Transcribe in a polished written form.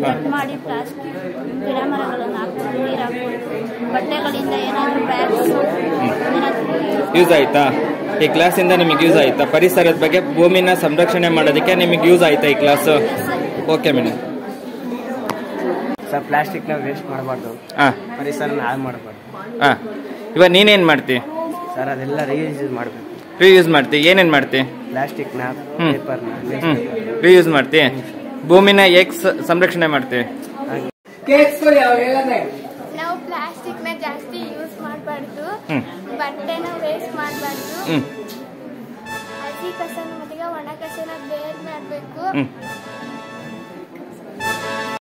Cut ಮಾಡಿ plastic ಗಿಡ ಮರಗಳನ್ನು ಹಾಕ್ಬೋದು, ನೀರು ಹಾಕ್ಬೋದು. ಬಟ್ಟೆಗಳಿಂದ ಏನಾದರೂ ಬ್ಯಾಗ್ಸ್ ಯೂಸ್ ಆಯ್ತಾ? ಈ ಕ್ಲಾಸಿಂದ ನಿಮಗೆ ಯೂಸ್ ಆಯ್ತಾ? ಪರಿಸರದ ಬಗ್ಗೆ, ಭೂಮಿನ ಸಂರಕ್ಷಣೆ ಮಾಡೋದಕ್ಕೆ ನಿಮಗೆ ಯೂಸ್ ಆಯ್ತಾ ಈ ಕ್ಲಾಸು? Okay madam. ಸರ್, ಪ್ಲಾಸ್ಟಿಕ್ನ ವೇಸ್ಟ್ ಮಾಡಬಾರ್ದು, ಪರಿಸರನ ಹಾಳು ಮಾಡಬಾರ್ದು. ಇವಾಗ ನೀನೇನು ಮಾಡ್ತಿ ಸರ್? ಅದೆಲ್ಲ ರೀಯೂಸ್ ಮಾಡಬೇಕು. ರೀಯೂಸ್ ಮಾಡ್ತಿ? ಏನೇನು ಮಾಡ್ತಿ? ಪ್ಲಾಸ್ಟಿಕ್ನ, ಪೇಪರ್ನ ರೀಯೂಸ್ ಮಾಡ್ತಿ. ಭೂಮಿನ ಹೇಗೆ ಸಂರಕ್ಷಣೆ ಮಾಡ್ತಿ? ನಾವು ಪ್ಲಾಸ್ಟಿಕ್ನ ಜಾಸ್ತಿ ಯೂಸ್ ಮಾಡಬಾರ್ದು, ಬಟ್ಟೆನ ವೇಸ್ಟ್ ಮಾಡಬಾರ್ದು, ಹಸಿ ಕಸನ ಮತ್ತೆ ಒಣ ಕಸನ ಬೇರೆ ಮಾಡಬೇಕು.